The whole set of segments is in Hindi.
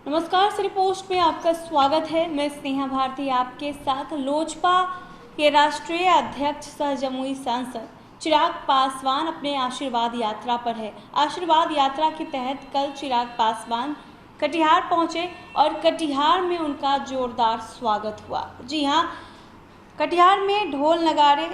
नमस्कार, सिटी पोस्ट में आपका स्वागत है। मैं स्नेहा भारती आपके साथ। लोजपा के राष्ट्रीय अध्यक्ष सह जमुई सांसद चिराग पासवान अपने आशीर्वाद यात्रा पर है। आशीर्वाद यात्रा के तहत कल चिराग पासवान कटिहार पहुंचे और कटिहार में उनका जोरदार स्वागत हुआ। जी हां, कटिहार में ढोल नगाड़े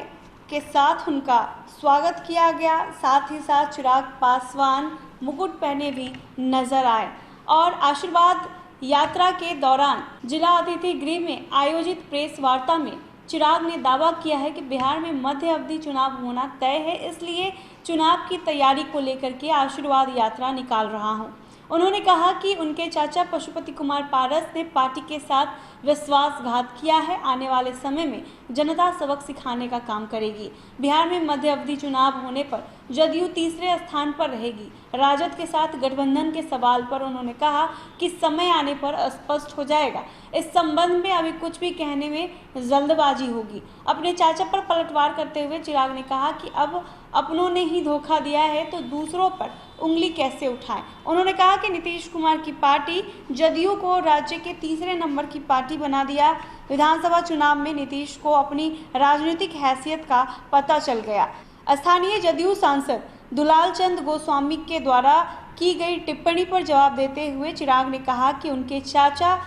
के साथ उनका स्वागत किया गया। साथ ही साथ चिराग पासवान मुकुट पहने भी नजर आए और आशीर्वाद यात्रा के दौरान जिला अतिथि गृह में आयोजित प्रेस वार्ता में चिराग ने दावा किया है कि बिहार में मध्य अवधि चुनाव होना तय है, इसलिए चुनाव की तैयारी को लेकर के आशीर्वाद यात्रा निकाल रहा हूं। उन्होंने कहा कि उनके चाचा पशुपति कुमार पारस ने पार्टी के साथ विश्वासघात किया है। आने वाले समय में जनता सबक सिखाने का काम करेगी। बिहार में मध्य अवधि चुनाव होने पर जदयू तीसरे स्थान पर रहेगी। राजद के साथ गठबंधन के सवाल पर उन्होंने कहा कि समय आने पर स्पष्ट हो जाएगा। इस संबंध में अभी कुछ भी कहने में जल्दबाजी होगी। अपने चाचा पर पलटवार करते हुए चिराग ने कहा कि अब अपनों ने ही धोखा दिया है तो दूसरों पर उंगली कैसे उठाएं। उन्होंने कहा कि नीतीश कुमार की पार्टी जदयू को राज्य के तीसरे नंबर की पार्टी बना दिया। विधानसभा चुनाव में नीतीश को अपनी राजनीतिक हैसियत का पता चल गया। स्थानीय जदयू सांसद दुलाल चंद गोस्वामी के द्वारा की गई टिप्पणी पर जवाब देते हुए चिराग ने कहा कि उनके चाचा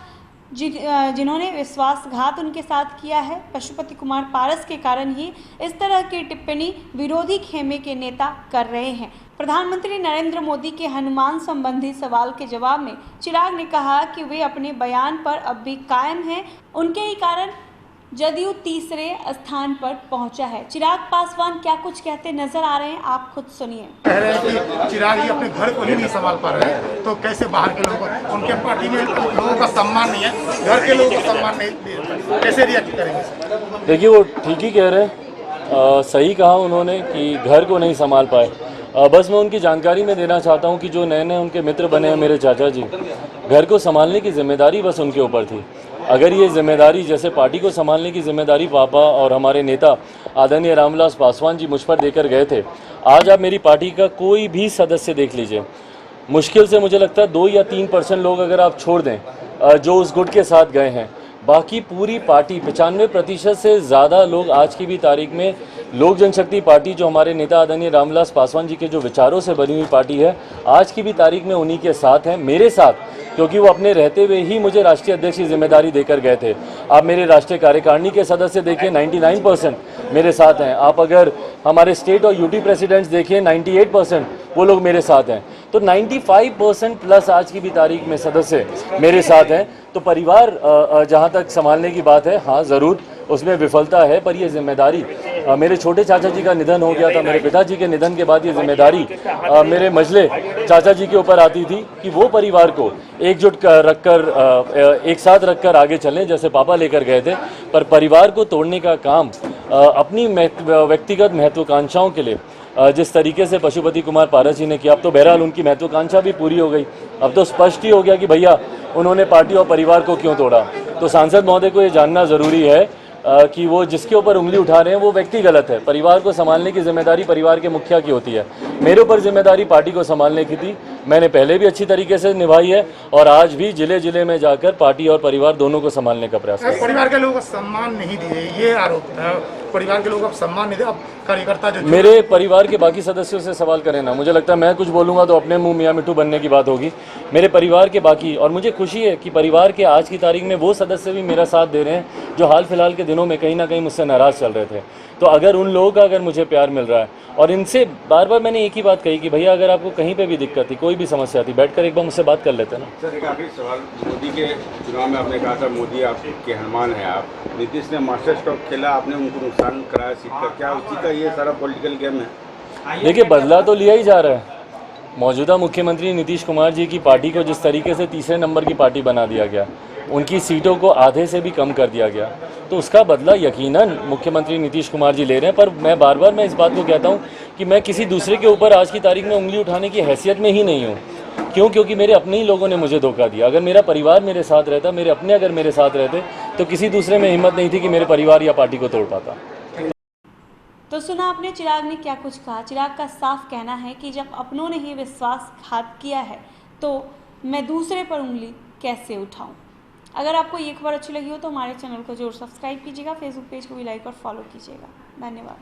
जिन्होंने विश्वासघात उनके साथ किया है, पशुपति कुमार पारस के कारण ही इस तरह की टिप्पणी विरोधी खेमे के नेता कर रहे हैं। प्रधानमंत्री नरेंद्र मोदी के हनुमान संबंधी सवाल के जवाब में चिराग ने कहा कि वे अपने बयान पर अब भी कायम हैं। उनके ही कारण जदयू तीसरे स्थान पर पहुंचा है। चिराग पासवान क्या कुछ कहते नजर आ रहे हैं, आप खुद सुनिए। कह रहे हैं कि चिराग ही अपने घर को ही नहीं संभाल पा रहे हैं, तो कैसे बाहर के लोगों को, उनके पार्टी में लोगों का सम्मान नहीं है, घर के लोगों को सम्मान नहीं, कैसे रिएक्ट करेंगे? देखिए, वो ठीक ही कह रहे हैं। सही कहा उन्होंने कि घर को नहीं संभाल पाए। बस मैं उनकी जानकारी में देना चाहता हूं कि जो नए नए उनके मित्र बने हैं मेरे चाचा जी, घर को संभालने की जिम्मेदारी बस उनके ऊपर थी। अगर ये जिम्मेदारी जैसे पार्टी को संभालने की जिम्मेदारी पापा और हमारे नेता आदरणीय रामविलास पासवान जी मुझ पर देकर गए थे, आज आप मेरी पार्टी का कोई भी सदस्य देख लीजिए, मुश्किल से मुझे लगता है 2 या 3% लोग अगर आप छोड़ दें जो उस गुट के साथ गए हैं, बाकी पूरी पार्टी 95% से ज़्यादा लोग आज की भी तारीख में लोक जनशक्ति पार्टी, जो हमारे नेता आदरणीय रामविलास पासवान जी के जो विचारों से बनी हुई पार्टी है, आज की भी तारीख में उन्हीं के साथ हैं, मेरे साथ, क्योंकि वो अपने रहते हुए ही मुझे राष्ट्रीय अध्यक्ष की जिम्मेदारी देकर गए थे। आप मेरे राष्ट्रीय कार्यकारिणी के सदस्य देखिए, 99% मेरे साथ हैं। आप अगर हमारे स्टेट और यूटी प्रेसिडेंट्स देखिए, 98% वो लोग मेरे साथ हैं। तो 95% प्लस आज की भी तारीख में सदस्य मेरे साथ हैं। तो परिवार जहाँ तक संभालने की बात है, हाँ ज़रूर उसमें विफलता है, पर ये जिम्मेदारी मेरे छोटे चाचा जी का निधन हो गया था, मेरे पिताजी के निधन के बाद ये जिम्मेदारी मेरे मझले चाचा जी के ऊपर आती थी कि वो परिवार को एकजुट रखकर एक साथ रखकर आगे चलें, जैसे पापा लेकर गए थे। पर परिवार को तोड़ने का काम अपनी व्यक्तिगत महत्वाकांक्षाओं के लिए जिस तरीके से पशुपति कुमार पारस जी ने किया, अब तो बहरहाल उनकी महत्वाकांक्षा भी पूरी हो गई। अब तो स्पष्ट ही हो गया कि भैया उन्होंने पार्टी और परिवार को क्यों तोड़ा। तो सांसद महोदय को ये जानना ज़रूरी है कि वो जिसके ऊपर उंगली उठा रहे हैं वो व्यक्ति गलत है। परिवार को संभालने की जिम्मेदारी परिवार के मुखिया की होती है। मेरे ऊपर जिम्मेदारी पार्टी को संभालने की थी, मैंने पहले भी अच्छी तरीके से निभाई है और आज भी जिले जिले में जाकर पार्टी और परिवार दोनों को संभालने का प्रयास कर। परिवार के लोगों को सम्मान नहीं दिए, ये आरोप है। परिवार के लोगों को सम्मान नहीं दिया, अब कार्यकर्ता जो मेरे परिवार के बाकी सदस्यों से सवाल करें ना, मुझे लगता है मैं कुछ बोलूँगा तो अपने मुंह मियाँ मिट्टू बनने की बात होगी। मेरे परिवार के बाकी, और मुझे खुशी है कि परिवार के आज की तारीख में वो सदस्य भी मेरा साथ दे रहे हैं जो हाल फिलहाल के दिनों में कहीं ना कहीं मुझसे नाराज़ चल रहे थे। तो अगर उन लोगों का अगर मुझे प्यार मिल रहा है, और इनसे बार बार मैंने एक ही बात कही कि भैया अगर आपको कहीं पे भी दिक्कत थी, कोई भी समस्या थी, बैठकर एक बार मुझसे बात कर लेते ना। सर, एक आखिरी सवाल, मोदी के चुनाव में आपने कहा था मोदी आपके हनुमान है, आप नीतीश ने मास्टर स्ट्रोक खेला, आपने उनको नुकसान कराया सीट का, क्या उसी का ये सारा पॉलिटिकल गेम है? देखिए, बदला तो लिया ही जा रहा है। मौजूदा मुख्यमंत्री नीतीश कुमार जी की पार्टी को जिस तरीके से तीसरे नंबर की पार्टी बना दिया गया, उनकी सीटों को आधे से भी कम कर दिया गया, तो उसका बदला यकीनन मुख्यमंत्री नीतीश कुमार जी ले रहे हैं। पर मैं बार बार इस बात को कहता हूं कि मैं किसी दूसरे के ऊपर आज की तारीख में उंगली उठाने की हैसियत में ही नहीं हूं। क्यों? क्योंकि मेरे अपने ही लोगों ने मुझे धोखा दिया। अगर मेरा परिवार मेरे साथ रहता, मेरे अपने अगर मेरे साथ रहते, तो किसी दूसरे में हिम्मत नहीं थी कि मेरे परिवार या पार्टी को तोड़ पाता। तो सुना आपने चिराग ने क्या कुछ कहा। चिराग का साफ कहना है कि जब अपनों ने ही विश्वासघात किया है तो मैं दूसरे पर उंगली कैसे उठाऊं। अगर आपको ये खबर अच्छी लगी हो तो हमारे चैनल को जरूर सब्सक्राइब कीजिएगा, फेसबुक पेज को भी लाइक और फॉलो कीजिएगा। धन्यवाद।